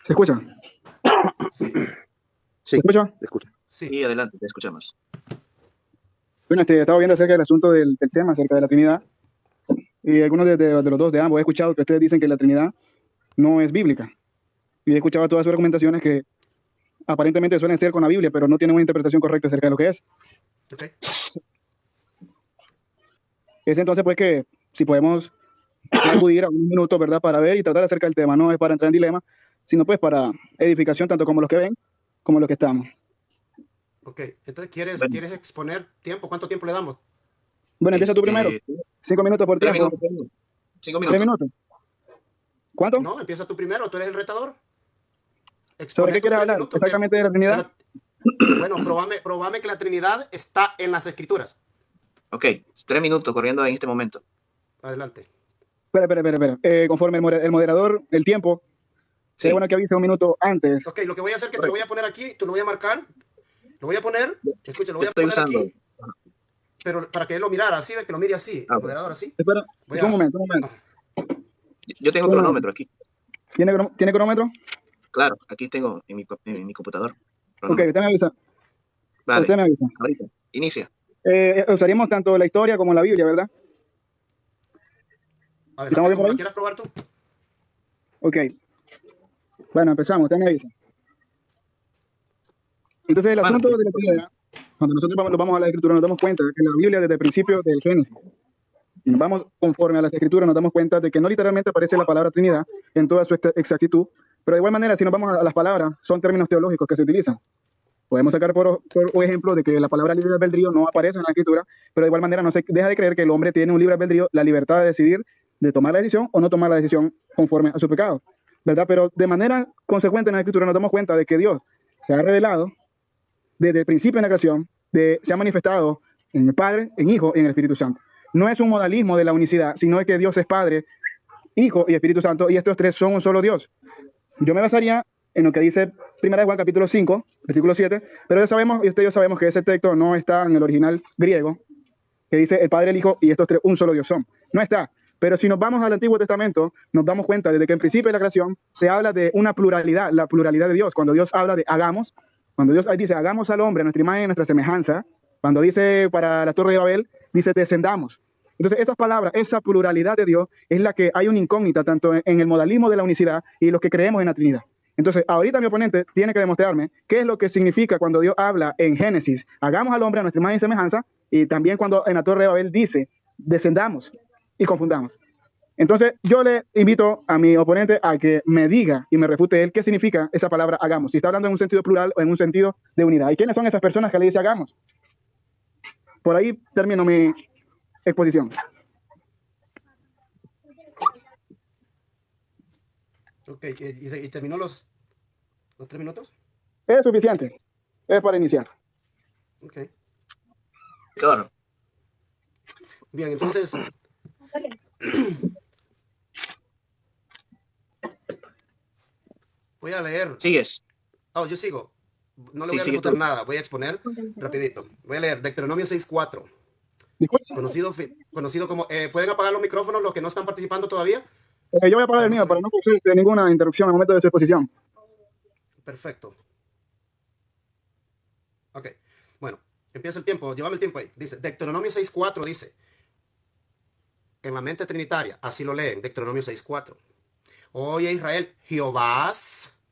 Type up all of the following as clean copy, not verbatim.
¿Se escucha? Sí, ¿Se Sí, escucha? te escucho. sí. Sí, adelante, te escuchamos. Bueno, estaba viendo acerca del asunto del tema, acerca de la Trinidad, y algunos de los dos, de ambos, he escuchado que ustedes dicen que la Trinidad no es bíblica. Y he escuchado todas sus argumentaciones que aparentemente suelen ser con la Biblia, pero no tienen una interpretación correcta acerca de lo que es. Ok. Es entonces, pues, que si podemos acudir a un minuto, ¿verdad?, para ver y tratar acerca del tema. No es para entrar en dilema, sino pues para edificación, tanto como los que ven, como los que estamos. Ok. Entonces, ¿quieres, Bueno, quieres exponer tiempo? ¿Cuánto tiempo le damos? Bueno, empieza tú primero. 5 minutos por 3 minutos, tiempo. 5 3 minutos. minutos. ¿Cuánto? No, empieza tú primero. Tú eres el retador. ¿Sobre Exponer qué tus quieres 3 hablar? minutos. ¿Exactamente de la Trinidad? Bueno, probame que la Trinidad está en las Escrituras. Ok, 3 minutos corriendo en este momento. Adelante. Espera. Conforme el moderador, el tiempo, sería Sí, bueno que avise un minuto antes. Ok, lo que voy a hacer es que te lo voy correcto. a poner aquí, te lo voy a marcar, lo voy a poner, escucha, lo Yo voy a estoy poner usando. aquí, pero para que él lo mirara así, ve que lo mire así, el Ok. moderador así. Espera, Voy un a... momento, un momento. ah, Yo tengo Un momento. cronómetro aquí. ¿Tiene cronómetro? Claro, aquí tengo en mi computador. Ok, Cronómetro. usted me avisa. Vale, Usted me avisa. ahorita. Inicia. Usaríamos tanto la historia como la Biblia, ¿verdad? ¿Estamos Adelante, bien por como la ahí? quieras probar tú. Ok. Bueno, empezamos. Usted me avisa. Entonces, el Bueno, asunto de la Trinidad, cuando nosotros vamos a la Escritura, nos damos cuenta que la Biblia, desde el principio del Génesis, y nos vamos conforme a las Escrituras, nos damos cuenta de que no literalmente aparece la palabra Trinidad en toda su exactitud, pero de igual manera, si nos vamos a las palabras, son términos teológicos que se utilizan. Podemos sacar por un ejemplo de que la palabra libre albedrío no aparece en la Escritura, pero de igual manera no se deja de creer que el hombre tiene un libre albedrío, la libertad de decidir, de tomar la decisión o no tomar la decisión conforme a su pecado, ¿verdad? Pero de manera consecuente en la Escritura nos damos cuenta de que Dios se ha revelado desde el principio de la creación, se ha manifestado en el Padre, en Hijo y en el Espíritu Santo. No es un modalismo de la unicidad, sino de que Dios es Padre, Hijo y Espíritu Santo, y estos tres son un solo Dios. Yo me basaría en lo que dice 1 Juan capítulo 5, versículo 7, pero ya sabemos, y usted y yo sabemos que ese texto no está en el original griego, que dice el Padre, el Hijo y estos tres un solo Dios son. No está. Pero si nos vamos al Antiguo Testamento, nos damos cuenta desde que en principio de la creación se habla de una pluralidad, la pluralidad de Dios. Cuando Dios habla de hagamos, cuando Dios dice hagamos al hombre a nuestra imagen y nuestra semejanza, cuando dice para la Torre de Babel, dice descendamos. Entonces esas palabras, esa pluralidad de Dios es la que hay una incógnita tanto en el modalismo de la unicidad y los que creemos en la Trinidad. Entonces, ahorita mi oponente tiene que demostrarme qué es lo que significa cuando Dios habla en Génesis, hagamos al hombre a nuestra imagen y semejanza, y también cuando en la Torre de Babel dice, descendamos y confundamos. Entonces, yo le invito a mi oponente a que me diga y me refute él qué significa esa palabra hagamos, si está hablando en un sentido plural o en un sentido de unidad. ¿Y quiénes son esas personas que le dice hagamos? Por ahí termino mi exposición. Ok, ¿y terminó los 3 minutos? Es suficiente. Es para iniciar. Ok. Claro. Bien, entonces, voy a leer. Sigues. Oh, yo sigo. No le Sí, voy a sigue refutar tú. nada, voy a exponer rapidito. Voy a leer Deuteronomio 6.4. Disculpe. Conocido como... ¿pueden apagar los micrófonos los que no están participando todavía? Yo voy a apagar Para el no mío para tener... no causar ninguna interrupción en el momento de su exposición. Perfecto. Ok. Bueno, empieza el tiempo. Llévame el tiempo ahí. Dice, Deuteronomio 6.4 dice, en la mente trinitaria, así lo leen, Deuteronomio 6.4. Oye Israel, Jehovás,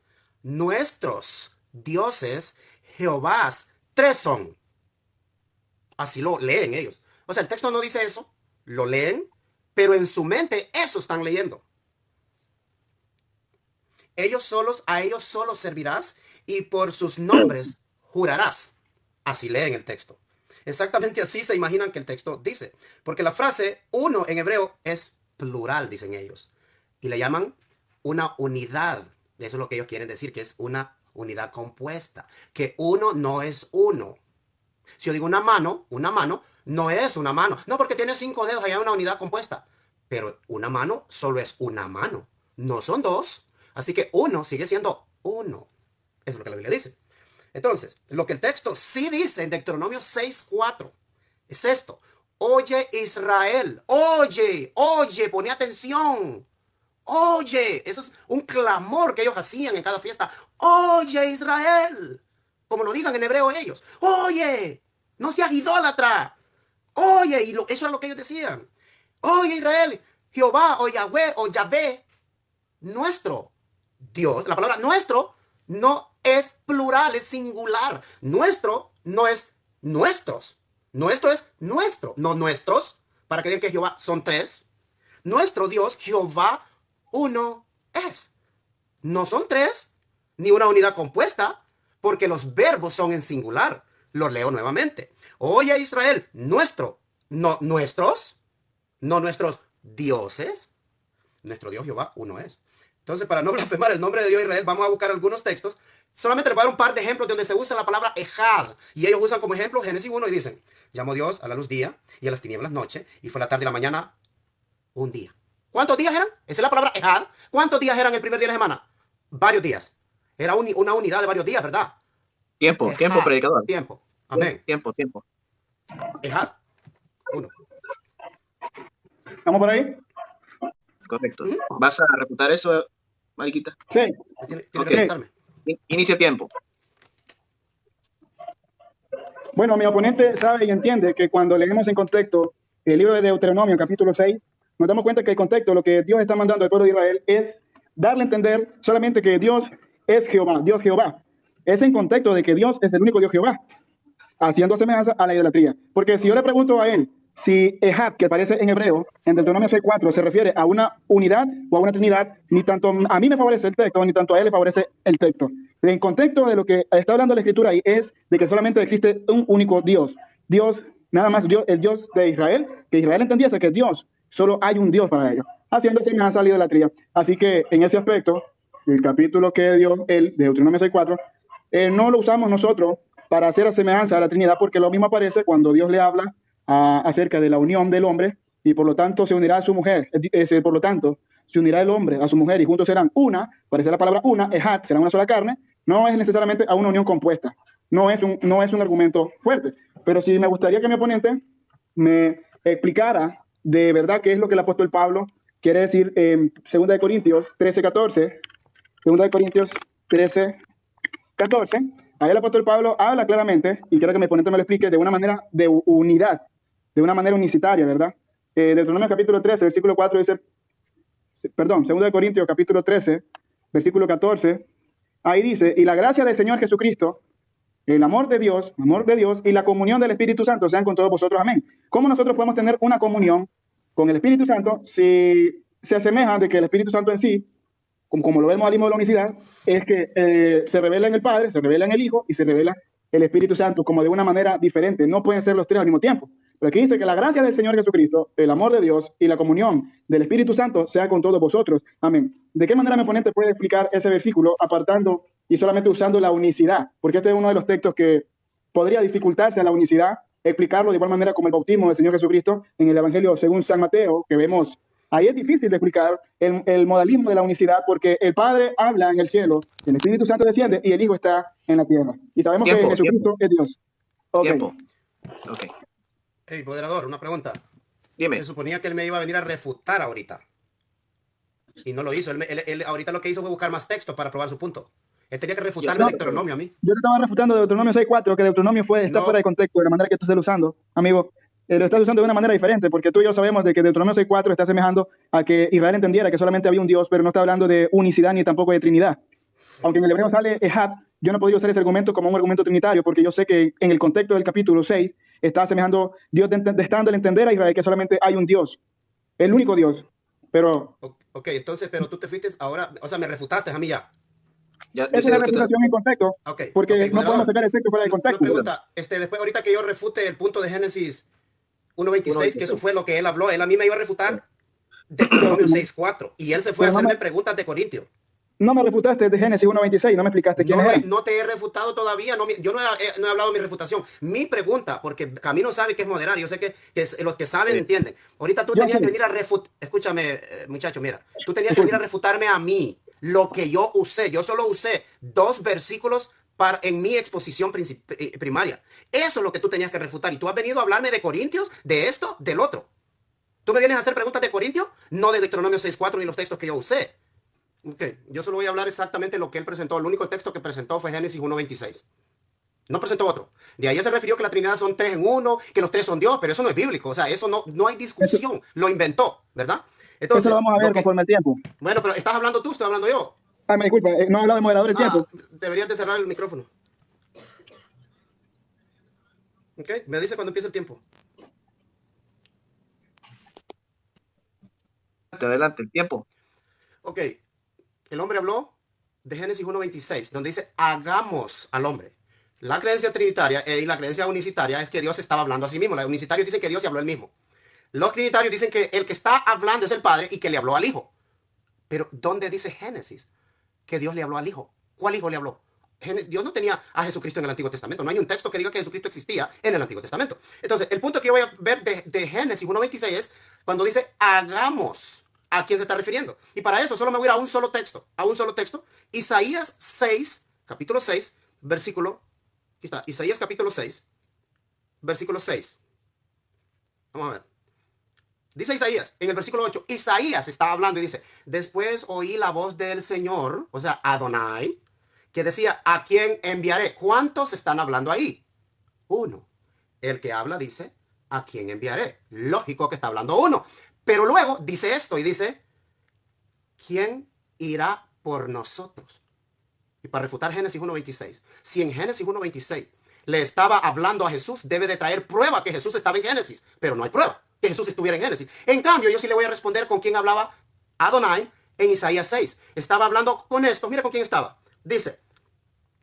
nuestros dioses, Jehovás, tres son. Así lo leen ellos. O sea, el texto no dice eso, lo leen, pero en su mente eso están leyendo. A ellos solos servirás y por sus nombres jurarás. Así leen el texto. Exactamente así se imaginan que el texto dice. Porque la frase uno en hebreo es plural, dicen ellos. Y le llaman una unidad. Eso es lo que ellos quieren decir, que es una unidad compuesta. Que uno no es uno. Si yo digo una mano no es una mano. No, porque tiene 5 dedos, allá una unidad compuesta. Pero una mano solo es una mano. No son dos. Así que uno sigue siendo uno. Eso es lo que la Biblia dice. Entonces, lo que el texto sí dice en Deuteronomio 6.4 es esto. Oye Israel, oye, pone atención. Oye, eso es un clamor que ellos hacían en cada fiesta. Oye, Israel, como lo digan en hebreo ellos. Oye, no seas idólatra. Oye, eso es lo que ellos decían. Oye, Israel, Jehová o Yahweh o Yahvé, nuestro Dios, la palabra nuestro no es plural, es singular. Nuestro no es nuestros. Nuestro es nuestro, no nuestros. Para que digan que Jehová son tres. Nuestro Dios, Jehová, uno es. No son tres, ni una unidad compuesta, porque los verbos son en singular. Lo leo nuevamente. Oye, Israel, nuestro, no nuestros, no nuestros dioses. Nuestro Dios, Jehová, uno es. Entonces, para no blasfemar el nombre de Dios Israel, vamos a buscar algunos textos. Solamente les voy a dar un par de ejemplos donde se usa la palabra ejad. Y ellos usan como ejemplo Génesis 1 y dicen, llamó Dios a la luz día y a las tinieblas noche, y fue la tarde y la mañana un día. ¿Cuántos días eran? Esa es la palabra ejad. ¿Cuántos días eran el primer día de la semana? Varios días. Era una unidad de varios días, ¿verdad? Tiempo, Ejad. tiempo, predicador. Tiempo. Amén. Tiempo. Ejad. Uno. ¿Estamos por ahí? Correcto. ¿Vas a refutar eso, Mariquita? Sí. Tiene Ok. que refutarme. Inicia tiempo. Bueno, mi oponente sabe y entiende que cuando leemos en contexto el libro de Deuteronomio, capítulo 6, nos damos cuenta que el contexto, lo que Dios está mandando al pueblo de Israel es darle a entender solamente que Dios es Jehová, Dios Jehová. Es en contexto de que Dios es el único Dios Jehová, haciendo semejanza a la idolatría. Porque si yo le pregunto a él si Ejad, que aparece en hebreo, en Deuteronomio 6:4, se refiere a una unidad o a una trinidad, ni tanto a mí me favorece el texto, ni tanto a él le favorece el texto. En contexto de lo que está hablando la escritura ahí es de que solamente existe un único Dios. Dios, nada más Dios, el Dios de Israel, que Israel entendiese que Dios, solo hay un Dios para ellos, haciendo semejanza a la idolatría. Así que en ese aspecto, el capítulo que dio él, de Deuteronomio 6:4, no lo usamos nosotros para hacer semejanza a la Trinidad, porque lo mismo aparece cuando Dios le habla acerca de la unión del hombre, y por lo tanto se unirá a su mujer. Por lo tanto, se unirá el hombre a su mujer y juntos serán una. Aparece la palabra una, ejad, serán una sola carne. No es necesariamente a una unión compuesta. No es un argumento fuerte. Pero sí me gustaría que mi oponente me explicara de verdad qué es lo que el apóstol Pablo quiere decir en 2 de Corintios 13:14. 2 de Corintios 13:14. Ahí el apóstol Pablo habla claramente, y quiero que mi oponente me lo explique de una manera de unidad, de una manera unicitaria, ¿verdad? Deuteronomio capítulo 13, versículo 4 dice, perdón, 2 de Corintios capítulo 13, versículo 14, ahí dice, y la gracia del Señor Jesucristo, el amor de Dios y la comunión del Espíritu Santo sean con todos vosotros, amén. ¿Cómo nosotros podemos tener una comunión con el Espíritu Santo si se asemeja de que el Espíritu Santo en sí, como lo vemos al mismo de la unicidad, es que se revela en el Padre, se revela en el Hijo y se revela el Espíritu Santo como de una manera diferente? No pueden ser los tres al mismo tiempo. Pero aquí dice que la gracia del Señor Jesucristo, el amor de Dios y la comunión del Espíritu Santo sea con todos vosotros. Amén. ¿De qué manera mi oponente puede explicar ese versículo apartando y solamente usando la unicidad? Porque este es uno de los textos que podría dificultarse a la unicidad, explicarlo de igual manera como el bautismo del Señor Jesucristo en el Evangelio según San Mateo, que vemos. Ahí es difícil de explicar el modalismo de la unicidad, porque el Padre habla en el cielo, el Espíritu Santo desciende y el Hijo está en la tierra. Y sabemos que Jesucristo es Dios. Okay. Tiempo. Ok. Hey, moderador, una pregunta. Dime. Se suponía que él me iba a venir a refutar ahorita. Y no lo hizo. Él ahorita lo que hizo fue buscar más texto para probar su punto. Él tenía que refutarme de Deuteronomio a mí. Yo te estaba refutando de Deuteronomio 6:4, que Deuteronomio está fuera de contexto de la manera que tú estás usando, amigo. Lo estás usando de una manera diferente, porque tú y yo sabemos de que Deuteronomio 6:4 está asemejando a que Israel entendiera que solamente había un Dios, pero no está hablando de unicidad ni tampoco de Trinidad. Aunque en el hebreo sale Ejad, yo no podría usar ese argumento como un argumento trinitario, porque yo sé que en el contexto del capítulo 6 está asemejando Dios dando a entender a Israel que solamente hay un Dios, el único Dios. Pero Ok, entonces, pero tú te fuiste ahora, o sea, me refutaste a mí ya. Esa es la refutación en contexto, porque no podemos sacar el texto fuera de contexto. Una pregunta, después ahorita que yo refute el punto de Génesis 1:26, que eso fue lo que él habló, él a mí me iba a refutar de Deuteronomio 6:4, y él se fue a hacerme preguntas de Corintios. No me refutaste de Génesis 1:26, no me explicaste quién era. No te he refutado todavía, yo no he hablado de mi refutación. Mi pregunta, porque Camino sabe que es moderar, yo sé que los que saben entienden. Ahorita tú tenías que venir a refutar, escúchame muchacho, mira, tú tenías que venir a refutarme a mí, lo que yo usé. Yo solo usé 2 versículos en mi exposición primaria. Eso es lo que tú tenías que refutar, y tú has venido a hablarme de Corintios, de esto, del otro. Tú me vienes a hacer preguntas de Corintios, no de Deuteronomio 6.4 ni los textos que yo usé. Okay. Yo solo voy a hablar exactamente lo que él presentó. El único texto que presentó fue Génesis 1.26. No presentó otro. De ahí se refirió que la Trinidad son 3 en 1, que los 3 son Dios, pero eso no es bíblico. O sea, eso no hay discusión. Lo inventó, ¿verdad? Entonces, eso lo vamos a ver conforme el tiempo. Bueno, pero ¿estás hablando tú o estoy hablando yo? Ah, me disculpa, no he hablado de moderador el tiempo. Deberías de cerrar el micrófono. Ok, me dice cuando empiece el tiempo. Adelante, el tiempo. Ok, el hombre habló de Génesis 1.26, donde dice, hagamos al hombre. La creencia trinitaria y la creencia unicitaria es que Dios estaba hablando a sí mismo. Los unicitarios dicen que Dios se habló él mismo. Los trinitarios dicen que el que está hablando es el Padre y que le habló al Hijo. Pero ¿dónde dice Génesis que Dios le habló al Hijo? ¿Cuál Hijo le habló? Dios no tenía a Jesucristo en el Antiguo Testamento. No hay un texto que diga que Jesucristo existía en el Antiguo Testamento. Entonces, el punto que yo voy a ver de Génesis 1.26 es cuando dice hagamos. ¿A quién se está refiriendo? Y para eso solo me voy a ir a un solo texto. Isaías 6, capítulo 6, versículo. Aquí está, Isaías capítulo 6, versículo 6. Vamos a ver. Dice Isaías, en el versículo 8, Isaías está hablando y dice, después oí la voz del Señor, o sea, Adonai, que decía, ¿a quién enviaré? ¿Cuántos están hablando ahí? Uno. El que habla dice, ¿a quién enviaré? Lógico que está hablando uno. Pero luego dice esto y dice, ¿quién irá por nosotros? Y para refutar Génesis 1.26, si en Génesis 1.26 le estaba hablando a Jesús, debe de traer prueba que Jesús estaba en Génesis, pero no hay prueba que Jesús estuviera en Génesis. En cambio, yo sí le voy a responder con quién hablaba Adonai en Isaías 6. Estaba hablando con esto, mira con quién estaba. Dice,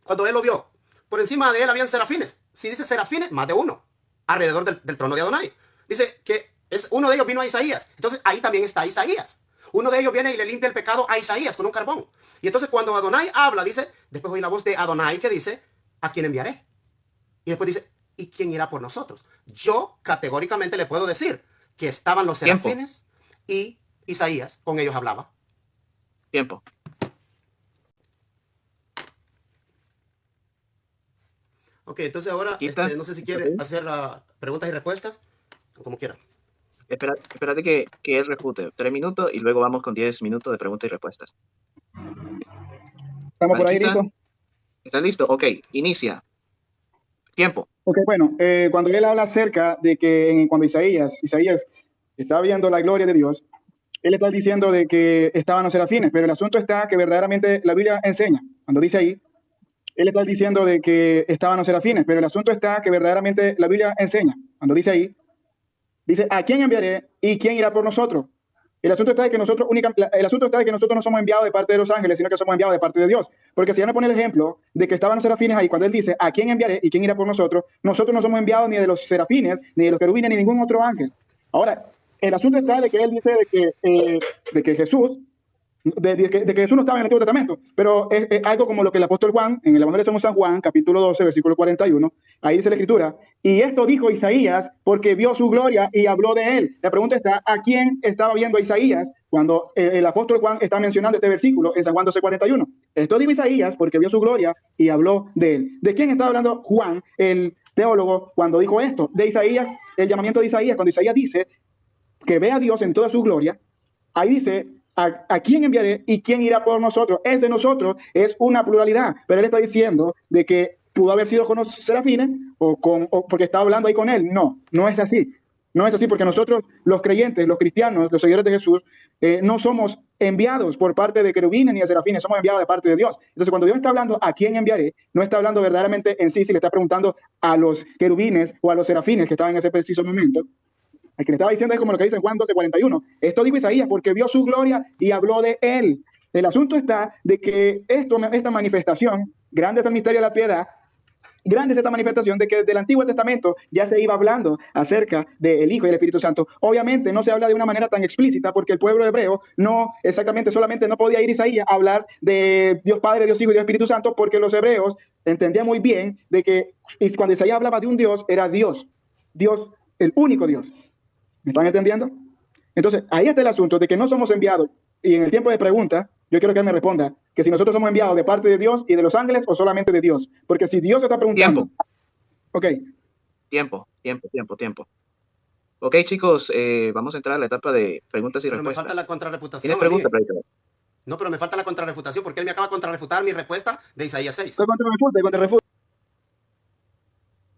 cuando él lo vio, por encima de él habían serafines. Si dice serafines, más de uno, alrededor del trono de Adonai. Dice que uno de ellos vino a Isaías. Entonces ahí también está Isaías. Uno de ellos viene y le limpia el pecado a Isaías con un carbón. Y entonces cuando Adonai habla, dice, después oí la voz de Adonai que dice, ¿a quién enviaré? Y después dice, ¿y quién irá por nosotros? Yo categóricamente le puedo decir que estaban los serafines y Isaías, con ellos hablaba. Tiempo. Ok, entonces ahora no sé si quiere hacer preguntas y respuestas, o como quiera. Espérate que él refute 3 minutos y luego vamos con 10 minutos de preguntas y respuestas. ¿Estamos por ahí listos? ¿Estás listo? Ok, inicia. Tiempo. Ok, bueno, cuando él habla acerca de que cuando Isaías está viendo la gloria de Dios, él está diciendo de que estaban los serafines, pero el asunto está que verdaderamente la Biblia enseña, cuando dice ahí, él está diciendo de que estaban los serafines, pero el asunto está que verdaderamente la Biblia enseña, cuando dice ahí, dice, ¿a quién enviaré y quién irá por nosotros? El asunto está de que nosotros no somos enviados de parte de los ángeles, sino que somos enviados de parte de Dios. Porque si ya me pone el ejemplo de que estaban los serafines ahí, cuando él dice, ¿a quién enviaré y quién irá por nosotros? Nosotros no somos enviados ni de los serafines, ni de los querubines, ni de ningún otro ángel. Ahora, el asunto está de que él dice de que Jesús no estaba en el Antiguo Testamento, pero es algo como lo que el apóstol Juan, en el Evangelio de San Juan, capítulo 12, versículo 41, ahí dice la Escritura, y esto dijo Isaías porque vio su gloria y habló de él. La pregunta está, ¿a quién estaba viendo Isaías cuando el apóstol Juan está mencionando este versículo en San Juan 12, 41? Esto dijo Isaías porque vio su gloria y habló de él. ¿De quién estaba hablando Juan, el teólogo, cuando dijo esto? De Isaías, el llamamiento de Isaías, cuando Isaías dice que ve a Dios en toda su gloria, ahí dice, ¿a quién enviaré y quién irá por nosotros? Ese nosotros es una pluralidad, pero él está diciendo de que pudo haber sido con los serafines o porque está hablando ahí con él. No es así. No es así porque nosotros, los creyentes, los cristianos, los seguidores de Jesús, no somos enviados por parte de querubines ni de serafines, somos enviados de parte de Dios. Entonces, cuando Dios está hablando a quién enviaré, no está hablando verdaderamente en sí, si le está preguntando a los querubines o a los serafines que estaban en ese preciso momento. El que le estaba diciendo es como lo que dice en Juan 12:41. Esto dijo Isaías porque vio su gloria y habló de él. El asunto está de que esta manifestación, grande es el misterio de la piedad, grande es esta manifestación de que desde el Antiguo Testamento ya se iba hablando acerca del Hijo y el Espíritu Santo. Obviamente no se habla de una manera tan explícita porque el pueblo hebreo solamente no podía ir Isaías a hablar de Dios Padre, Dios Hijo y Dios Espíritu Santo porque los hebreos entendían muy bien de que cuando Isaías hablaba de un Dios, era Dios, el único Dios. ¿Me están entendiendo? Entonces, ahí está el asunto de que no somos enviados. Y en el tiempo de pregunta, yo quiero que él me responda que si nosotros somos enviados de parte de Dios y de los ángeles o solamente de Dios. Porque si Dios está preguntando... Tiempo. Ok. Tiempo. Ok, chicos, vamos a entrar a la etapa de preguntas y Pero me respuestas. falta la contrarreputación. ¿Tienes pregunta, a mí. predicador? No, pero me falta la contrarrefutación porque él me acaba de contrarrefutar mi respuesta de Isaías 6. Estoy contra refuta, contra refuta.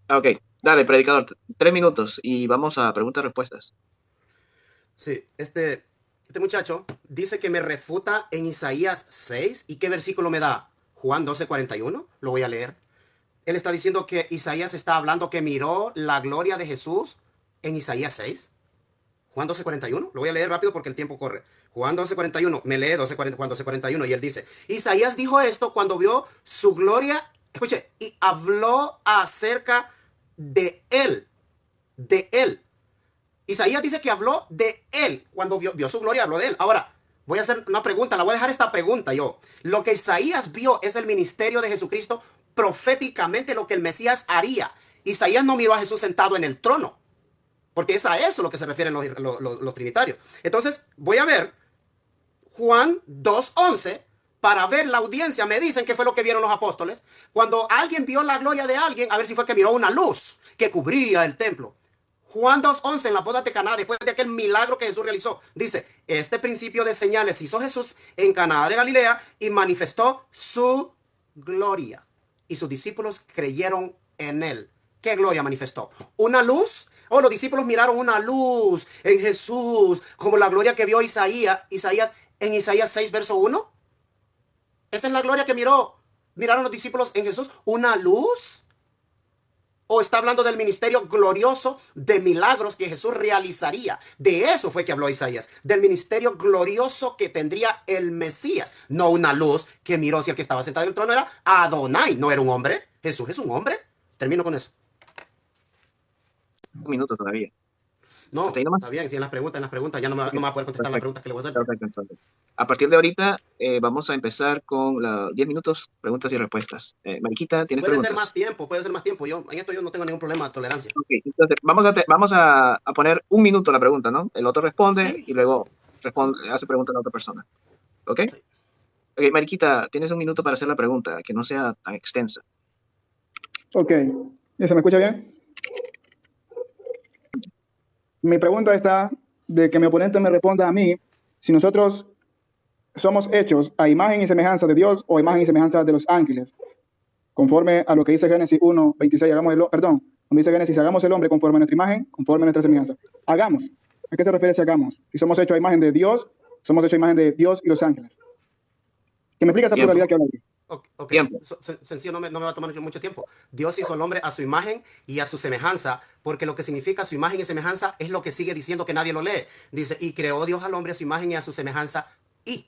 Ok, dale, predicador, 3 minutos y vamos a preguntas y respuestas. Sí, este muchacho dice que me refuta en Isaías 6. ¿Y qué versículo me da? Juan 12:41. Lo voy a leer. Él está diciendo que Isaías está hablando que miró la gloria de Jesús en Isaías 6. Juan 12:41. Lo voy a leer rápido porque el tiempo corre. Juan 12:41. Me lee Juan 12:41 y él dice, Isaías dijo esto cuando vio su gloria, escuche, y habló acerca de él. De él. Isaías dice que habló de él. Cuando vio su gloria, habló de él. Ahora, voy a hacer una pregunta. La voy a dejar esta pregunta yo. Lo que Isaías vio es el ministerio de Jesucristo proféticamente, lo que el Mesías haría. Isaías no miró a Jesús sentado en el trono, porque es a eso lo que se refieren los trinitarios. Entonces, voy a ver Juan 2:11 para ver la audiencia. Me dicen qué fue lo que vieron los apóstoles. Cuando alguien vio la gloria de alguien, a ver si fue que miró una luz que cubría el templo. Juan 2:11 en la boda de Caná, después de aquel milagro que Jesús realizó, dice, este principio de señales hizo Jesús en Caná de Galilea y manifestó su gloria. Y sus discípulos creyeron en él. ¿Qué gloria manifestó? ¿Una luz? Oh, los discípulos miraron una luz en Jesús, como la gloria que vio Isaías en Isaías 6, verso 1. Esa es la gloria que miraron los discípulos en Jesús. ¿Una luz? ¿O está hablando del ministerio glorioso de milagros que Jesús realizaría? De eso fue que habló Isaías, del ministerio glorioso que tendría el Mesías. No una luz que miró si el que estaba sentado en el trono era Adonai, no era un hombre. Jesús es un hombre. Termino con eso. 1 minuto todavía. No, ¿Hasta ahí nomás? está bien, si en las preguntas ya no me va a poder contestar las preguntas que le voy a hacer. Perfecto, entonces. A partir de ahorita vamos a empezar con 10 minutos, preguntas y respuestas. Mariquita, ¿tienes Puede preguntas? ser más tiempo, puede ser más tiempo. En esto yo no tengo ningún problema de tolerancia. Ok, entonces vamos a poner 1 minuto la pregunta, ¿no? El otro responde Sí. y luego hace pregunta a la otra persona. ¿Ok? Sí. Ok, Mariquita, tienes 1 minuto para hacer la pregunta, que no sea tan extensa. Ok. ¿Ya se me escucha bien? Mi pregunta está de que mi oponente me responda a mí si nosotros somos hechos a imagen y semejanza de Dios o imagen y semejanza de los ángeles. Conforme a lo que dice Génesis 1:26, donde dice Génesis, hagamos el hombre conforme a nuestra imagen, conforme a nuestra semejanza. Hagamos. ¿A qué se refiere ese hagamos? Si somos hechos a imagen de Dios, somos hechos a imagen de Dios y los ángeles. Que me explica esa Tiempo. pluralidad que habla aquí. Ok, Tiempo. sencillo, no me va a tomar mucho tiempo. Dios hizo al hombre a su imagen y a su semejanza, porque lo que significa su imagen y semejanza es lo que sigue diciendo que nadie lo lee. Dice, y creó Dios al hombre a su imagen y a su semejanza, y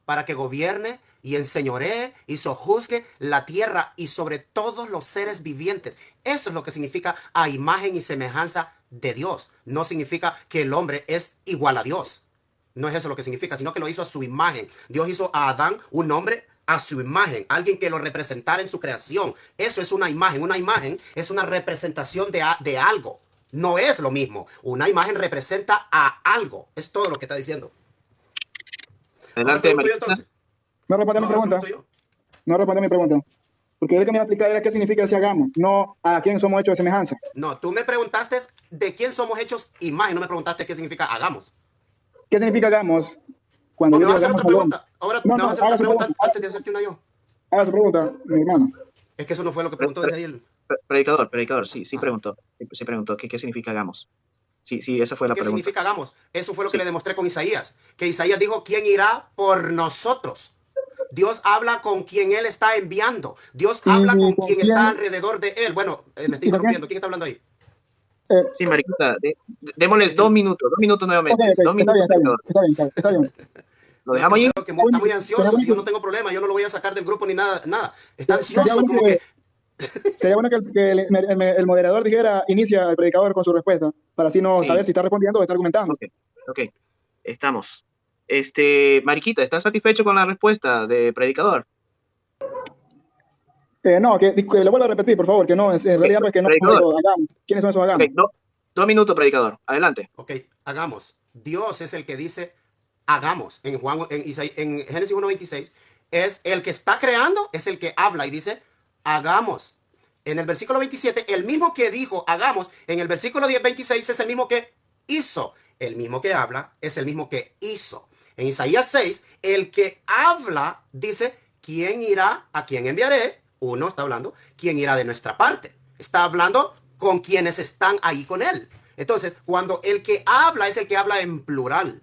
para que gobierne y enseñoree y sojuzgue la tierra y sobre todos los seres vivientes. Eso es lo que significa a imagen y semejanza de Dios. No significa que el hombre es igual a Dios. No es eso lo que significa, sino que lo hizo a su imagen. Dios hizo a Adán un hombre a su imagen, alguien que lo representara en su creación. Eso es una imagen. Una imagen es una representación de algo. No es lo mismo. Una imagen representa a algo. Es todo lo que está diciendo. Adelante, Ahora pregunto yo, Mariquita. entonces. No responde mi pregunta. pregunto yo. No responde mi pregunta. Porque él que me iba a explicar era qué significa ese hagamos, no a quién somos hechos de semejanza. No, tú me preguntaste de quién somos hechos imagen, no me preguntaste qué significa hagamos. ¿Qué significa hagamos cuando ¿O me yo vas a hacer hagamos otra al hombre? pregunta? Ahora No, me vas a hacer haga otra su pregunta pregunta. antes de hacerte una yo. Haga su pregunta, mi hermano. Es que eso no fue lo que preguntó desde ahí. Predicador, sí Ajá. preguntó. Sí preguntó, ¿qué significa hagamos? Sí, esa fue la ¿Qué pregunta. significa hagamos? Eso fue lo Sí. que le demostré con Isaías. Que Isaías dijo, ¿quién irá por nosotros? Dios habla con quien Él está enviando. Dios habla con quien está alrededor de Él. Bueno, me estoy interrumpiendo. ¿Quién está hablando ahí? Sí, Mariquita, démosle 2 minutos, 2 minutos nuevamente. Ok, 2 minutos, predicador. está bien. Lo dejamos ahí. Veo que está muy ansioso. Si yo no tengo problema, yo no lo voy a sacar del grupo ni nada. Está ansioso, como que... Sería bueno que el moderador dijera, inicia al predicador con su respuesta, para así no Sí. saber si está respondiendo o está argumentando. Ok, estamos. Mariquita, ¿estás satisfecho con la respuesta de predicador? No, que lo vuelvo a repetir, por favor, que no, en realidad pues que no predicador. hagamos. ¿Quiénes son esos hagamos? Ok, 2 minutos, predicador. Adelante. Ok, hagamos. Dios es el que dice hagamos. En Génesis 1:26 es el que está creando, es el que habla y dice hagamos. en el versículo 27, el mismo que dijo hagamos, en el versículo 26 es el mismo que hizo. El mismo que habla es el mismo que hizo. En Isaías 6, el que habla dice, ¿quién irá? ¿A quién enviaré? Uno está hablando, ¿quién irá de nuestra parte? Está hablando con quienes están ahí con él. Entonces, cuando el que habla es el que habla en plural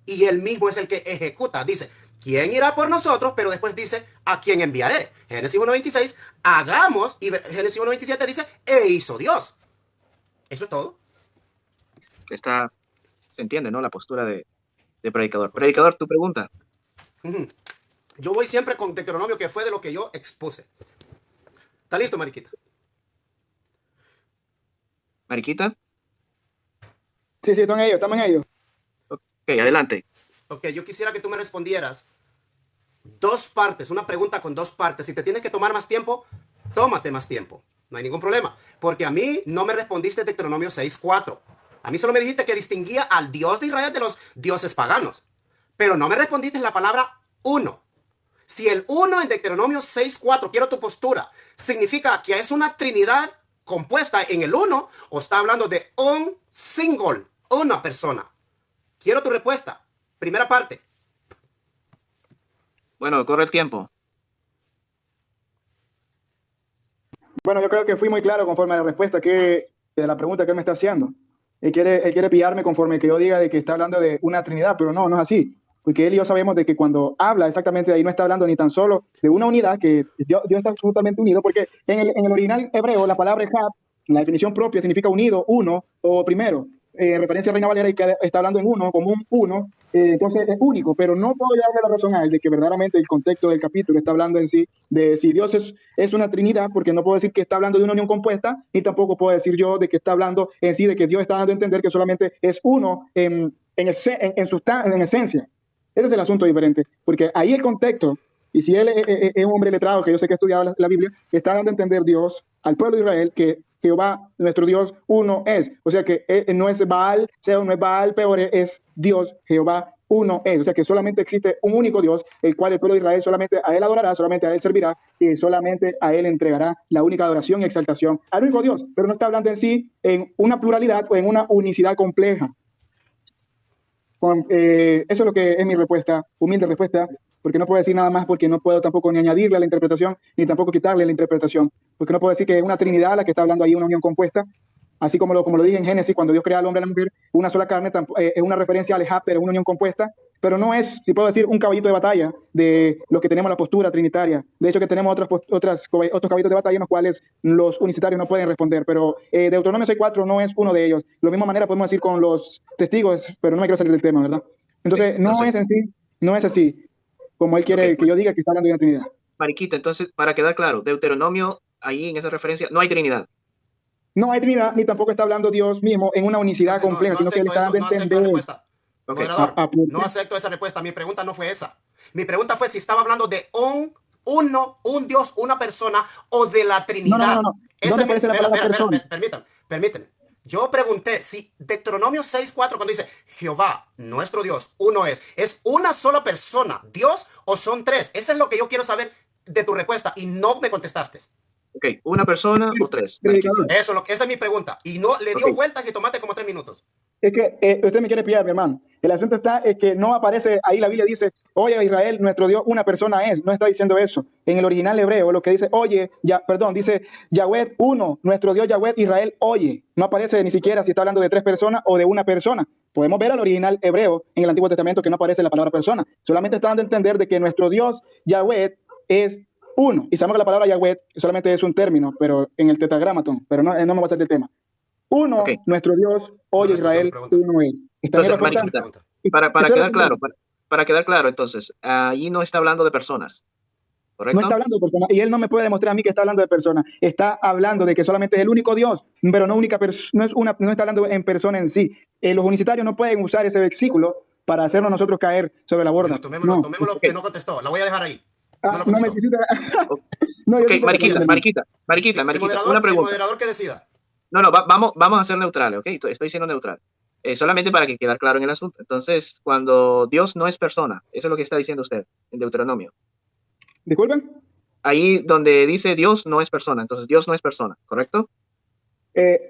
y él mismo es el que ejecuta, dice, ¿quién irá por nosotros? Pero después dice, ¿a quién enviaré? Génesis 1.26, hagamos, y Génesis 1.27 dice, e hizo Dios. Eso es todo. Se entiende, ¿no? La postura de predicador. Predicador, tu pregunta. Yo voy siempre con Deuteronomio, que fue de lo que yo expuse. ¿Está listo, Mariquita? Mariquita. Sí, estamos en ellos. Ok, adelante. Ok, yo quisiera que tú me respondieras dos partes, una pregunta con dos partes. Si te tienes que tomar más tiempo, tómate más tiempo. No hay ningún problema. Porque a mí no me respondiste Deuteronomio 6.4. A mí solo me dijiste que distinguía al Dios de Israel de los dioses paganos. Pero no me respondiste la palabra uno. Si el uno en Deuteronomio 6.4, quiero tu postura, significa que es una trinidad compuesta en el uno o está hablando de un single, una persona. Quiero tu respuesta. Primera parte. Bueno, corre el tiempo. Bueno, yo creo que fui muy claro conforme a la respuesta de la pregunta que él me está haciendo. Él quiere pillarme conforme que yo diga de que está hablando de una trinidad, pero no es así. Porque él y yo sabemos de que cuando habla exactamente de ahí no está hablando ni tan solo de una unidad, que Dios está absolutamente unido, porque en el original hebreo la palabra echad, la definición propia significa unido, uno o primero. En referencia a Reina Valera y que está hablando en uno, como un uno, entonces es único, pero no puedo darle la razón a él de que verdaderamente el contexto del capítulo está hablando en sí de si Dios es una trinidad, porque no puedo decir que está hablando de una unión compuesta, ni tampoco puedo decir yo de que está hablando en sí de que Dios está dando a entender que solamente es uno en esencia. Ese es el asunto diferente, porque ahí el contexto, y si él es un hombre letrado, que yo sé que ha estudiado la Biblia, está dando a entender Dios al pueblo de Israel que Jehová, nuestro Dios, uno es. O sea que no es Baal, no es Baal, peor es Dios, Jehová, uno es. O sea que solamente existe un único Dios, el cual el pueblo de Israel solamente a él adorará, solamente a él servirá y solamente a él entregará la única adoración y exaltación al único Dios. Pero no está hablando en sí en una pluralidad o en una unicidad compleja. Eso es lo que es mi respuesta, humilde respuesta, porque no puedo decir nada más, porque no puedo tampoco ni añadirle a la interpretación, ni tampoco quitarle la interpretación, porque no puedo decir que es una trinidad la que está hablando ahí, una unión compuesta, así como lo dije en Génesis, cuando Dios crea al hombre y a la mujer, una sola carne, es una referencia al Ejab, pero es una unión compuesta, pero no es, si puedo decir, un caballito de batalla de los que tenemos la postura trinitaria. De hecho, que tenemos otros caballitos de batalla en los cuales los unicitarios no pueden responder, pero Deuteronomio 6.4 no es uno de ellos. De la misma manera podemos decir con los testigos, pero no me quiero salir del tema, ¿verdad? Entonces, no es en sí, no es así, como él quiere que yo diga que está hablando de una trinidad. Mariquita, entonces, para quedar claro, Deuteronomio, ahí en esa referencia, no hay trinidad. No hay trinidad, ni tampoco está hablando Dios mismo en una unicidad compleja, sino que él está dando a entender. Moderador, no acepto esa respuesta. Mi pregunta no fue esa. Mi pregunta fue si estaba hablando de un Dios, una persona o de la Trinidad. No. ¿Dónde aparece la palabra persona? Permítanme. Yo pregunté si Deuteronomio 6.4 cuando dice Jehová, nuestro Dios, uno es una sola persona, Dios o son tres. Eso es lo que yo quiero saber de tu respuesta y no me contestaste. Ok, ¿una persona o tres? Esa es mi pregunta. Y no le dio vueltas y tomaste como 3 minutos. Es que usted me quiere pillar, mi hermano. El asunto está es que no aparece ahí, la Biblia dice, oye Israel, nuestro Dios, una persona es. No está diciendo eso. En el original hebreo, lo que dice, dice Yahweh, uno, nuestro Dios Yahweh, Israel, oye. No aparece ni siquiera si está hablando de 3 personas o de una persona. Podemos ver al original hebreo en el Antiguo Testamento que no aparece la palabra persona. Solamente está dando a entender de que nuestro Dios Yahweh es uno. Y sabemos que la palabra Yahweh solamente es un término, pero en el tetragramatón, pero no me voy a hacer del tema. Uno, nuestro Dios, oye Israel, uno es. Entonces, Mariquita, para quedar claro, entonces, ahí no está hablando de personas, ¿correcto? No está hablando de personas, y él no me puede demostrar a mí que está hablando de personas. Está hablando de que solamente es el único Dios, pero no está hablando en persona en sí. Los unicitarios no pueden usar ese versículo para hacernos nosotros caer sobre la borda. Tomémoslo que no contestó, la voy a dejar ahí. No me necesita. Mariquita, una pregunta. El moderador que decida. No, vamos a ser neutrales, ¿ok? Estoy siendo neutral. Solamente para que quede claro en el asunto. Entonces, cuando Dios no es persona, eso es lo que está diciendo usted en Deuteronomio. ¿Disculpen? ahí donde dice Dios no es persona, entonces Dios no es persona, ¿correcto?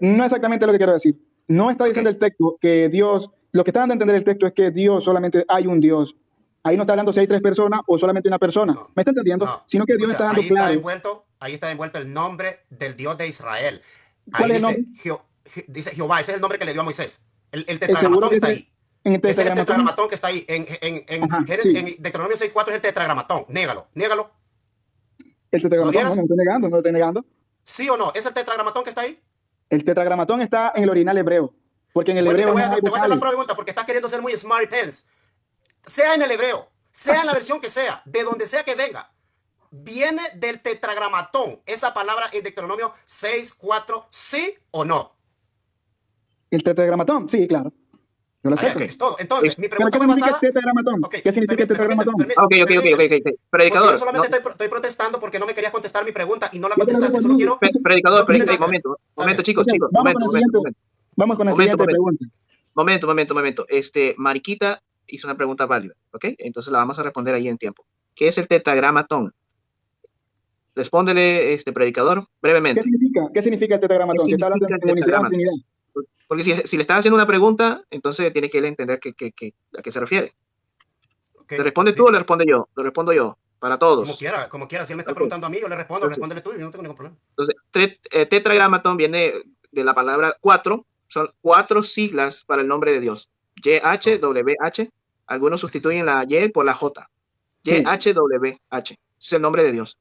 No exactamente lo que quiero decir. No está diciendo Ok. el texto que Dios, lo que está dando a entender el texto es que Dios solamente hay un Dios. Ahí no está hablando si hay tres personas o solamente una persona. No, ¿Me está entendiendo? no. Sino que Dios está Escucha, dando claro. ahí está envuelto el nombre del Dios de Israel. ¿Cuál Ahí es el nombre? dice, dice Jehová, ese es el nombre que le dio a Moisés. El Seguro tetragramatón que está ahí. en el Ese es el tetragramatón. tetragramatón que está ahí. Ajá, sí. En Deuteronomio 6:4 es el tetragramatón. Négalo, négalo. El ¿Lo tetragramatón, no me niegas? estoy negando, no lo estoy negando. ¿Sí o no? ¿Es el tetragramatón que está ahí? El tetragramatón está en el original hebreo, porque en el Vuelvo y hebreo no hay te voy a hacer la vocales. pregunta porque estás queriendo ser muy smart pants. Sea en el hebreo, sea en la versión que sea, de donde sea que venga, viene del tetragramatón. Esa palabra en Deuteronomio 6:4, ¿sí o no? El tetragramatón, sí, claro. Yo lo Ahí Ok. acepto. es todo. Entonces, Es- mi ¿Pero pregunta qué fue significa basada. tetragramatón? Ok, ¿Qué significa el tetragramatón? Ok, ok, ok, ok, ok. Porque yo Predicador, no, solamente estoy protestando porque no me querías contestar mi pregunta y no la Yo te lo contestaste. Solo respondí. quiero. predicador, No tiene nada que ver. momento, Está bien. chicos, Ok, chicos, vamos con la siguiente. Vamos con la momento, siguiente momento, pregunta. momento. Mariquita hizo una pregunta válida, ¿ok? Entonces la vamos a responder ahí en tiempo. ¿Qué es el tetragramatón? Respóndele, predicador, ¿Qué brevemente. significa? ¿Qué significa el ¿Qué tetragramatón? Que está hablando significa el en unicidad o en tetragrama? Trinidad. Porque si le estás haciendo una pregunta, entonces tiene que él entender a qué se refiere. Ok, ¿Le responde tú o listo. le respondo yo? Lo respondo yo, para todos. Como quiera. Si él me está Ok. preguntando a mí, yo le respondo, Entonces, respóndele tú y yo no tengo ningún problema. tetragramatón viene de la palabra cuatro, son cuatro siglas para el nombre de Dios. Es todo. YHWH, algunos sustituyen la Y por la J. Sí, YHWH, es el nombre de Dios.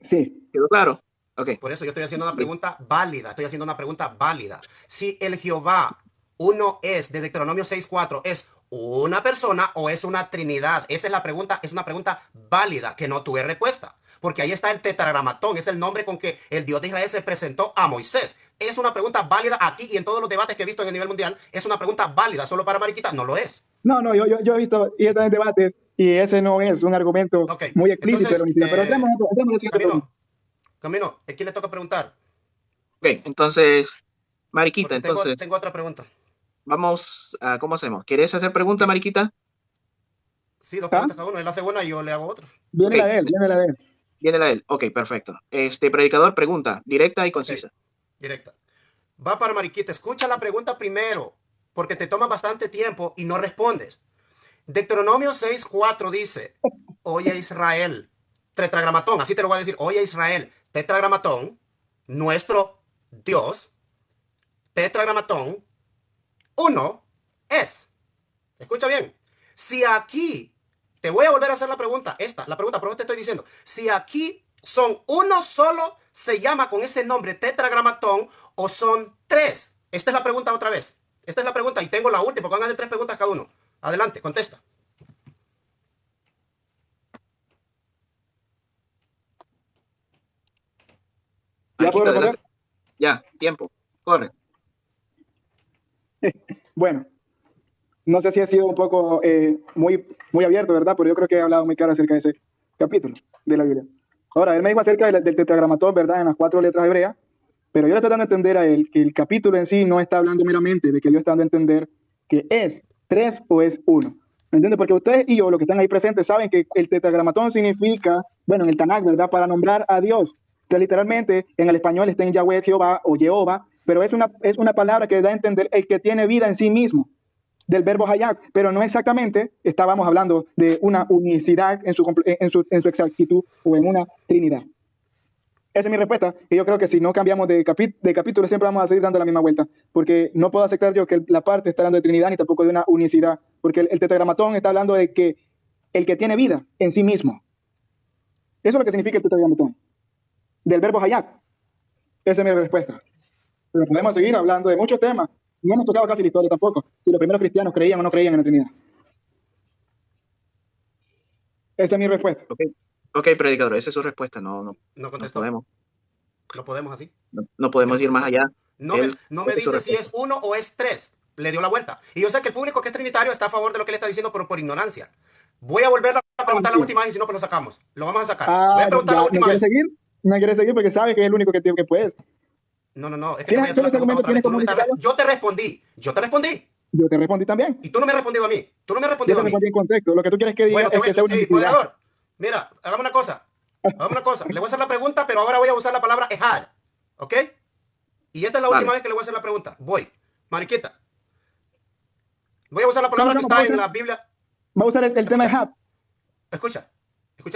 sí. ¿Quedó claro? Ok. Por eso yo estoy haciendo una Listo. pregunta válida. Estoy haciendo una pregunta válida. Si el Jehová uno es de Deuteronomio 6:4 es una persona o es una trinidad. Esa es la pregunta, es una pregunta válida que no tuve respuesta. Porque ahí está el tetragramatón, es el nombre con que el Dios de Israel se presentó a Moisés. Es una pregunta válida aquí y en todos los debates que he visto en el nivel mundial. Es una pregunta válida, solo para Mariquita no lo es. No, no, yo he visto y estado en debates y ese no es un argumento Ok, muy explícito de la entonces, unicidad. Pero entremos a la siguiente pregunta. Camino, ¿a quién le toca preguntar? Ok, entonces, Mariquita, Porque entonces, tengo otra pregunta. vamos a, ¿cómo hacemos? ¿Quieres hacer pregunta, Qui- Mariquita? Sí, dos ¿Ah? preguntas cada uno. Él hace una y yo le hago otra. Ok, Viene la de él, viene la de él. viene la de él. Ok, perfecto. Predicador, pregunta, directa y Ok, concisa. directa. Va para Mariquita. Escucha la pregunta primero, porque te toma bastante tiempo y no respondes. Deuteronomio 6:4 dice, oye Israel, tetragramatón, así te lo voy a decir, oye Israel, tetragramatón, nuestro Dios, tetragramatón, uno es. Escucha bien. Si aquí, te voy a volver a hacer la pregunta, la pregunta, pero te estoy diciendo, si aquí son uno solo, se llama con ese nombre tetragramatón o son tres. Esta es la pregunta otra vez. Esta es la pregunta y tengo la última, porque van a hacer tres preguntas cada uno. Adelante, contesta. ¿Ya puedo Mariquita, responder? adelante. Ya, tiempo. Corre. Bueno, no sé si ha sido un poco muy abierto, ¿verdad? Pero yo creo que he hablado muy claro acerca de ese capítulo de la Biblia. Ahora, él me dijo acerca del tetragramatón, ¿verdad? En las cuatro letras hebreas, pero yo le estoy dando a entender a él que el capítulo en sí no está hablando meramente de que Dios está dando a entender que es tres o es uno. ¿Me entiendes? Porque ustedes y yo, los que están ahí presentes, saben que el tetragramatón significa, bueno, en el Tanakh, ¿verdad? Para nombrar a Dios. Entonces, literalmente, en el español está en Yahweh, Jehová o Jehová, pero es una palabra que da a entender el que tiene vida en sí mismo del verbo hayak, pero no exactamente estábamos hablando de una unicidad en su exactitud o en una trinidad. Esa es mi respuesta. Y yo creo que si no cambiamos de capítulo, siempre vamos a seguir dando la misma vuelta. Porque no puedo aceptar yo que la parte está hablando de Trinidad ni tampoco de una unicidad. Porque el tetragramatón está hablando de que el que tiene vida en sí mismo. Eso es lo que significa el tetragramatón. Del verbo hayak. Esa es mi respuesta. Pero podemos seguir hablando de muchos temas. No hemos tocado casi la historia tampoco. Si los primeros cristianos creían o no creían en la Trinidad. Esa es mi respuesta. Ok, ok, predicador, esa es su respuesta. No, no, No no contestó. podemos, No podemos así. no Porque no podemos ir más contestó. allá. No me Esa es su dice si respuesta. es uno o es tres. Le dio la vuelta. Y yo sé que el público que es trinitario está a favor de lo que le está diciendo, pero por ignorancia. Voy a volver a Ah, preguntar la última vez y si no, pues lo sacamos. Lo vamos a sacar. Voy ah, a preguntar la ya, ¿no última quiere vez. seguir? No quiere seguir porque sabe que es el único que puedes. No. Es que te voy a hacer ¿Tiene la ese pregunta argumento? otra vez. ¿Tienes Tú cómo no me estás. unificarlo? Yo te respondí. Yo te respondí. Yo te respondí también. Y tú no me has respondido a mí. Tú no me has Yo respondido te a mí. respondí en contexto. Lo que tú quieres que diga Bueno, es que sea una unicidad. moderador. Mira, hagamos una cosa. Hagamos una cosa, le voy a hacer la pregunta, pero ahora voy a usar la palabra Ehad. ¿Ok? Y esta es la última vez que le voy a hacer la pregunta. Voy. Mariquita. Voy a usar la palabra que está en la Biblia. Va a usar el tema de Hab. Escucha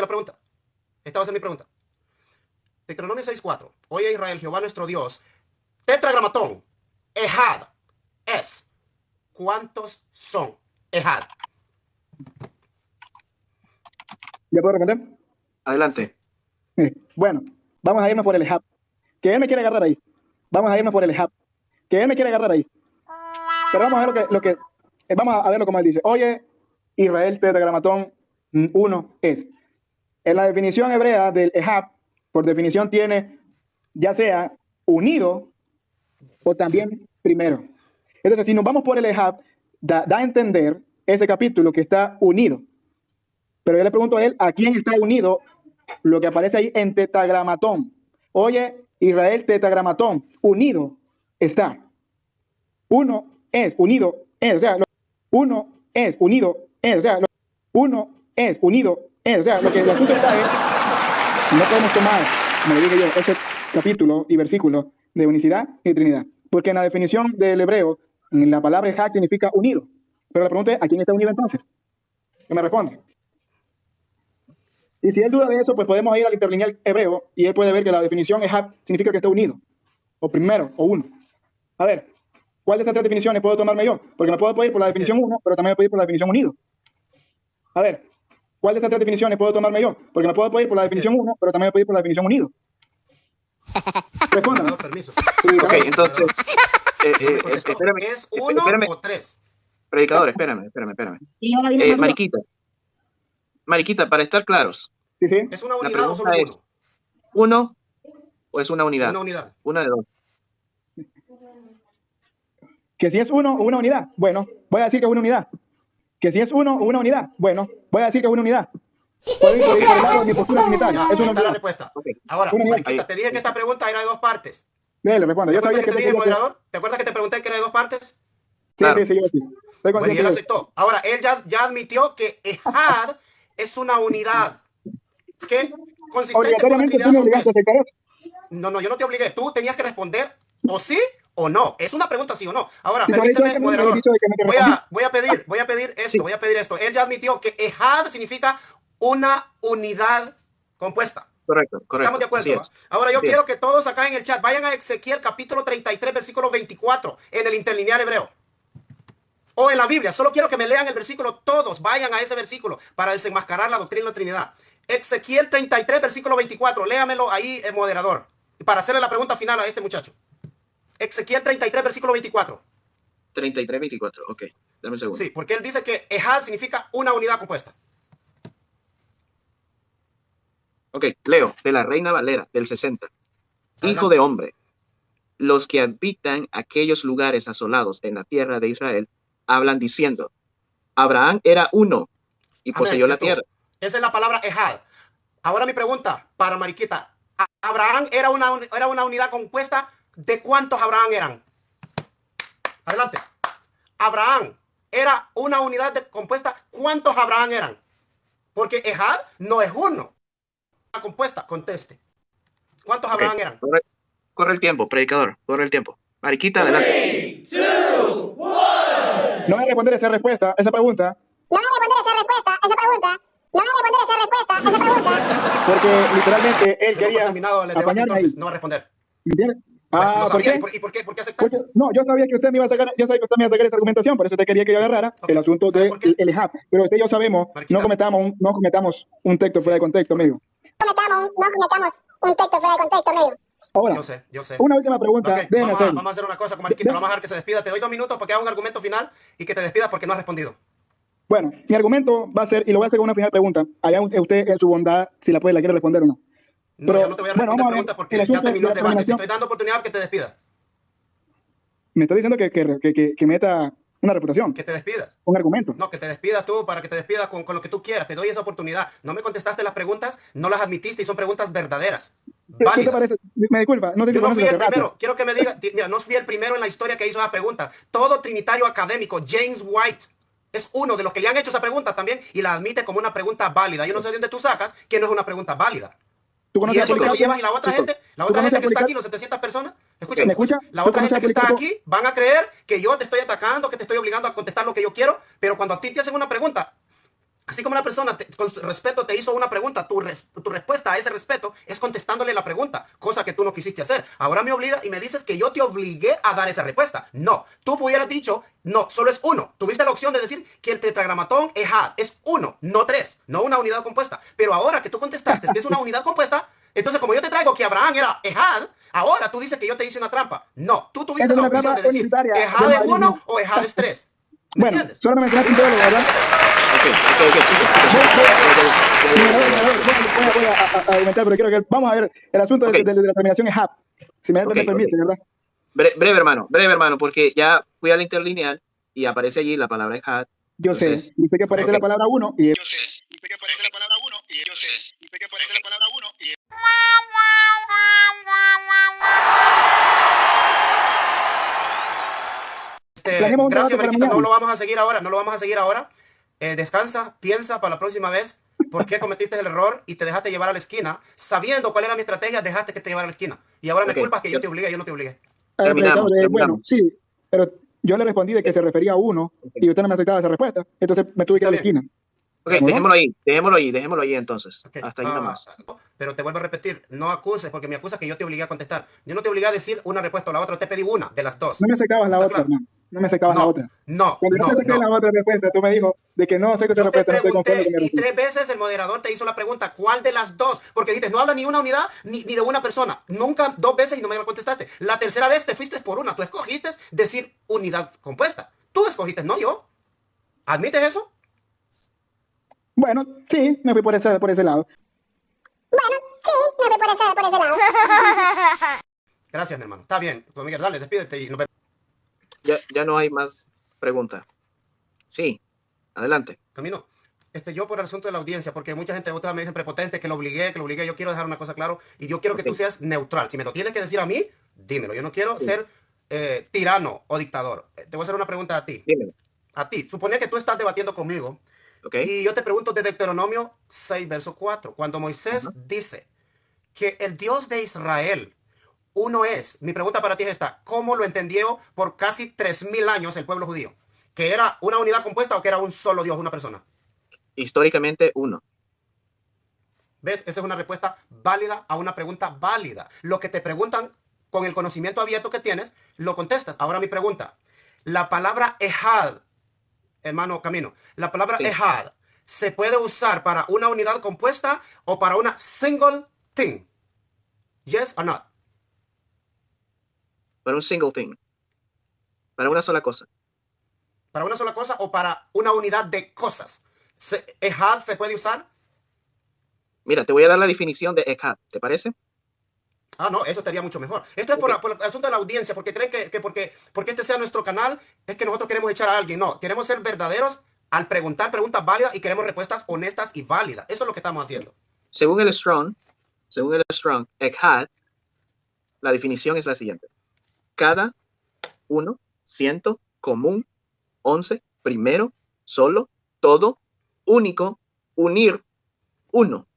la pregunta. Esta va a ser mi pregunta. Deuteronomio 6:4. Oye Israel, Jehová nuestro Dios. Tetragramatón. Ehad. Es. ¿Cuántos son? Ehad. ¿Ya puedo responder? Adelante. Bueno, vamos a irnos por el Ehab. Que él me quiere agarrar ahí. Vamos a irnos por el Ehab. Que él me quiere agarrar ahí. Pero vamos a ver vamos a verlo como él dice. Oye, Israel, tetragramatón, 1 es. En la definición hebrea del Ehab, por definición tiene ya sea unido o también primero. Entonces, si nos vamos por el Ehab, da a entender ese capítulo que está unido. Pero yo le pregunto a él, ¿a quién está unido lo que aparece ahí en tetragramatón? Oye, Israel, tetragramatón, unido está. Uno es, unido es, o sea, uno es, unido es, o sea, uno es, unido es, o sea, lo que el asunto está es, no podemos tomar, como le digo yo, ese capítulo y versículo de unicidad y Trinidad, porque en la definición del hebreo, en la palabra Ejad significa unido, pero la pregunta es, ¿a quién está unido entonces? Que me responde. Y si él duda de eso, pues podemos ir al interlineal hebreo y él puede ver que la definición Ejad significa que está unido, o primero, o uno. A ver, ¿cuál de esas tres definiciones puedo tomarme yo? Porque me puedo ir por la definición 1, pero también me puedo ir por la definición unido. A ver, ¿cuál de esas tres definiciones puedo tomarme yo? Porque me puedo ir por la definición 1, pero también me puedo ir por la definición unido. Respóndame. Permiso. Ok, entonces, espérame. ¿Es 1 o 3? Predicador, espérame. Mariquita, para estar claros. Sí, sí. ¿Es una La unidad o solo pregunta uno? ¿Uno o es una unidad? Una unidad. Una de dos. Que si es uno o una unidad, bueno, voy a decir que es una unidad. Que si es uno o una unidad, bueno, voy a decir que es una unidad. Puedo ir por el lado de mi postura trinitaria. Ya, Es una está la unidad. respuesta. Okay. Ahora, Una unidad. Mariquita, te dije que esta pregunta era de dos partes. Le respondo. ¿Te Yo acuerdas sabía que te dije, moderador? ¿Te acuerdas que te pregunté que era de dos partes? Sí, Claro. sí, yo sí. Estoy Bueno, y consciente él de eso. aceptó. Ahora, él ya admitió que Ehad es una unidad. ¿Qué? Consistente con la Obligatoriamente tú Trinidad me son obligaste a tres. aceptar eso. No, yo no te obligué. Tú tenías que responder o sí o no. Es una pregunta sí o no. Ahora, Si por ahí permíteme, tú me habías moderador. dicho de que no te respondí. Voy a pedir esto. Él ya admitió que Ehad significa una unidad compuesta. Correcto. Estamos de acuerdo. Así es. Ahora yo Así quiero que todos acá en el chat vayan a Ezequiel capítulo 33, versículo 24, en el interlineal hebreo. O en la Biblia. Solo quiero que me lean el versículo. Todos vayan a ese versículo para desenmascarar la doctrina de la Trinidad. Ezequiel 33, versículo 24. Léamelo ahí, el moderador. Para hacerle la pregunta final a este muchacho. Ezequiel 33, versículo 24. 33, 24. Ok, dame un segundo. Sí, porque él dice que Ehad significa una unidad compuesta. Ok, leo, de la Reina Valera, del 60. Adelante. Hijo de hombre, los que habitan aquellos lugares asolados en la tierra de Israel, hablan diciendo, Abraham era uno y poseyó la tierra. Esa es la palabra Ehad. Ahora mi pregunta para Mariquita. ¿Abraham era una unidad compuesta? ¿De cuántos Abraham eran? Adelante. Abraham era una unidad compuesta. ¿Cuántos Abraham eran? Porque Ehad no es uno. Compuesta, conteste. ¿Cuántos Abraham eran? Corre el tiempo, predicador, corre el tiempo. Mariquita, adelante. 3, 2, 1. No voy a responder esa respuesta, esa pregunta. No voy a responder esa respuesta, esa pregunta. No voy a responder esa respuesta, esa pregunta. Porque literalmente él Yo no he quería terminado el debate, apañarme ahí. entonces no va a responder. ¿Me entiendes? ¿Lo ¿por sabía? qué? ¿Y por qué? ¿Por qué aceptaste? Porque, no, yo sabía que usted me iba a sacar, yo sabía que usted me iba a sacar esa argumentación, por eso te quería que yo agarrara Ok. el asunto ¿Sabe del por qué? Ehab. Pero usted y yo sabemos, Mariquita. no cometamos un texto fuera de contexto, amigo. No cometamos un texto fuera de contexto, amigo. Ahora, Yo sé. una última pregunta. Ok, Déjeme vamos hacerlo. a hacer una cosa con Mariquita. Lo vamos a dejar que se despida. Te doy 2 minutos para que haga un argumento final y que te despidas porque no has respondido. Bueno, mi argumento va a ser, y lo voy a hacer con una final pregunta. Allá usted en su bondad, si la quiere responder o no. No, Pero, yo no te voy a bueno, responder vamos a ver preguntas porque el ya asunto terminó de el la debate. Te denominación. estoy dando oportunidad que te despidas. Me está diciendo que meta una reputación, Que te despidas. un argumento. No, que te despidas tú para que te despidas con lo que tú quieras. Te doy esa oportunidad. No me contestaste las preguntas, no las admitiste y son preguntas verdaderas. ¿Qué te Válidas. parece? Me disculpa, no sé si Yo no conoces fui hace el rato. primero. Quiero que me diga, mira, no fui el primero en la historia que hizo esa pregunta. Todo trinitario académico, James White, es uno de los que le han hecho esa pregunta también y la admite como una pregunta válida. Yo no sé de dónde tú sacas que no es una pregunta válida. ¿Tú Y conoces a eso te lo Policarpo? llevas y la otra Listo. gente, la ¿Tú otra conoces gente a que está Policarpo? aquí, los 700 personas, escúchame, ¿Me escucha? la ¿Tú otra conoces gente a que está Policarpo? aquí van a creer que yo te estoy atacando, que te estoy obligando a contestar lo que yo quiero, pero cuando a ti te hacen una pregunta, así como una persona con su respeto te hizo una pregunta, tu respuesta a ese respeto es contestándole la pregunta, cosa que tú no quisiste hacer. Ahora me obliga y me dices que yo te obligué a dar esa respuesta. No, tú hubieras dicho, no, solo es uno. Tuviste la opción de decir que el tetragramatón ejad es uno, no tres, no una unidad compuesta. Pero ahora que tú contestaste que es una unidad compuesta, entonces como yo te traigo que Abraham era ejad, ahora tú dices que yo te hice una trampa. No, tú tuviste Esa es la una opción trampa de decir universitaria ejad del es uno modernismo. o ejad es tres. ¿Me Bueno, entiendes? solo me mencionaste un teólogo, ¿verdad? Voy a argumentar, pero quiero que vamos a ver el asunto Ok. de la terminación es hap. Si me Ok, permite, ¿verdad? Breve, hermano, porque ya fui a la interlineal y aparece allí la palabra ejad. Yo sé, Entonces, dice que aparece ok. la palabra uno y planeamos un Gracias, debate para Mariquita. No mañana. lo vamos a seguir ahora. No lo vamos a seguir ahora. Descansa, piensa para la próxima vez por qué cometiste el error y te dejaste llevar a la esquina. Sabiendo cuál era mi estrategia, dejaste que te llevara a la esquina. Y ahora me Ok. culpas que yo te obligué, yo no te obligué. A ver, predicador, bueno, Terminamos. sí, pero yo le respondí de que se refería a uno y usted no me aceptaba esa respuesta. Entonces me tuve que ir a la Está bien. esquina. Ok, Gracias. dejémoslo ahí entonces. Ok, Hasta ahí nomás. pero te vuelvo a repetir, no acuses porque me acusa que yo te obligué a contestar. Yo no te obligué a decir una respuesta o la otra, te pedí una de las dos. No me sacabas la ¿Está otra, claro? hermano. No me sacabas la No, otra. no, Cuando yo te no, saqué la no. otra respuesta, tú me dijo de que no acepto esa Yo te respuesta, no estoy conforme con pregunté mi y respuesta. 3 veces el moderador te hizo la pregunta, ¿cuál de las dos? Porque dijiste, no habla ni una unidad ni de una persona. Nunca 2 veces y no me la contestaste. La tercera vez te fuiste por una. Tú escogiste decir unidad compuesta. Tú escogiste, no yo. ¿Admites eso? Bueno, sí, me fui por ese lado. Bueno, sí, me fui por ese lado. Gracias, mi hermano. Está bien. Pues Miguel, dale, despídete y nos vemos. Ya no hay más preguntas. Sí, adelante. Camino. Yo por el asunto de la audiencia, porque mucha gente me dicen prepotente, que lo obligué, yo quiero dejar una cosa claro y yo quiero que Ok. tú seas neutral. Si me lo tienes que decir a mí, dímelo. Yo no quiero ser tirano o dictador. Te voy a hacer una pregunta a ti. Dímelo. A ti. Supone que tú estás debatiendo conmigo Ok. y yo te pregunto de Deuteronomio 6, verso 4, cuando Moisés Ajá. dice que el Dios de Israel uno es. Mi pregunta para ti es esta. ¿Cómo lo entendió por casi 3000 años el pueblo judío? ¿Que era una unidad compuesta o que era un solo Dios, una persona? Históricamente, uno. ¿Ves? Esa es una respuesta válida a una pregunta válida. Lo que te preguntan con el conocimiento abierto que tienes, lo contestas. Ahora mi pregunta. La palabra ejad, hermano Camino, la palabra Sí. ejad, ¿se puede usar para una unidad compuesta o para una single thing? Yes or not? Para un single thing. Para una sola cosa. ¿Para una sola cosa o para una unidad de cosas? ¿Ejad se puede usar? Mira, te voy a dar la definición de ejad. ¿Te parece? Ah, no, eso estaría mucho mejor. Esto es Ok. por el asunto de la audiencia, porque creen que porque este sea nuestro canal, es que nosotros queremos echar a alguien. No, queremos ser verdaderos al preguntar preguntas válidas y queremos respuestas honestas y válidas. Eso es lo que estamos haciendo. Según el Strong, ejad, la definición es la siguiente. Cada, uno, ciento, común, 11, primero, solo, todo, único, unir, uno.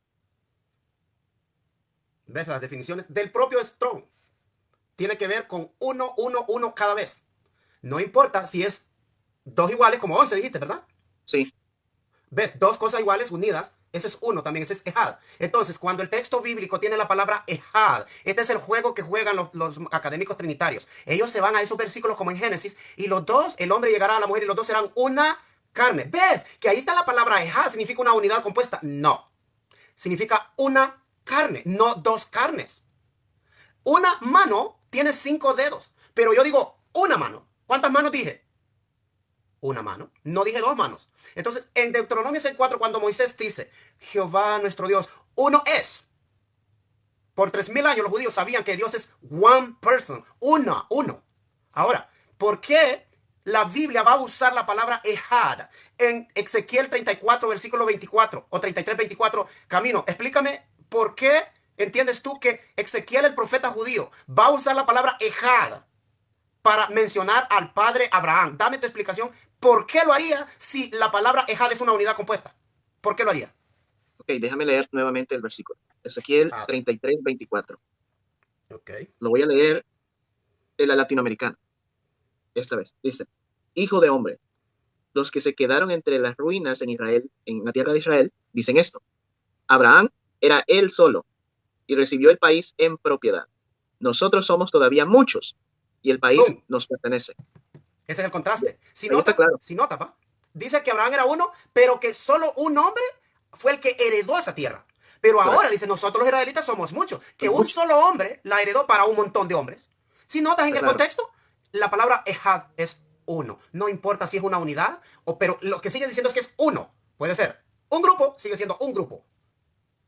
¿Ves? Las definiciones del propio Strong. Tiene que ver con uno, uno, uno cada vez. No importa si es 2 iguales como 11, dijiste, ¿verdad? Sí. ¿Ves? 2 cosas iguales unidas. Ese es uno también, ese es ejad. Entonces, cuando el texto bíblico tiene la palabra ejad, este es el juego que juegan los académicos trinitarios. Ellos se van a esos versículos como en Génesis y los dos, el hombre llegará a la mujer y los dos serán una carne. ¿Ves? Que ahí está la palabra ejad, significa una unidad compuesta. No. Significa una carne, no 2 carnes. Una mano tiene 5 dedos, pero yo digo una mano. ¿Cuántas manos dije? Una mano. No dije 2 manos. Entonces, en Deuteronomio 6:4, cuando Moisés dice, Jehová nuestro Dios, uno es. Por 3000 años los judíos sabían que Dios es one person, uno. Ahora, ¿por qué la Biblia va a usar la palabra ejad en Ezequiel 34, versículo 24 o 33, 24? Camino, explícame por qué entiendes tú que Ezequiel, el profeta judío, va a usar la palabra ejad para mencionar al padre Abraham. Dame tu explicación. ¿Por qué lo haría si la palabra ejad es una unidad compuesta? ¿Por qué lo haría? Ok, déjame leer nuevamente el versículo. Ezequiel Ah. 33, 24. Ok. Lo voy a leer en la latinoamericana. Esta vez. Dice, hijo de hombre, los que se quedaron entre las ruinas en Israel, en la tierra de Israel, dicen esto. Abraham era él solo y recibió el país en propiedad. Nosotros somos todavía muchos y el país ¡Bum! nos pertenece. Ese es el contraste. Si Ahí está notas, claro. ¿va? Dice que Abraham era uno, pero que solo un hombre fue el que heredó esa tierra. Pero ahora Correcto. dice, nosotros los israelitas somos muchos, que Somos un muchos. solo hombre la heredó para un montón de hombres. Si notas en Está el claro. contexto, la palabra ejad es uno. No importa si es una unidad, pero lo que sigue diciendo es que es uno. Puede ser un grupo, sigue siendo un grupo.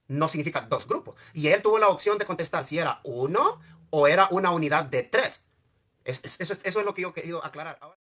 No significa dos grupos. Y él tuvo la opción de contestar si era uno o era una unidad de tres. Eso es lo que yo he querido aclarar. Ahora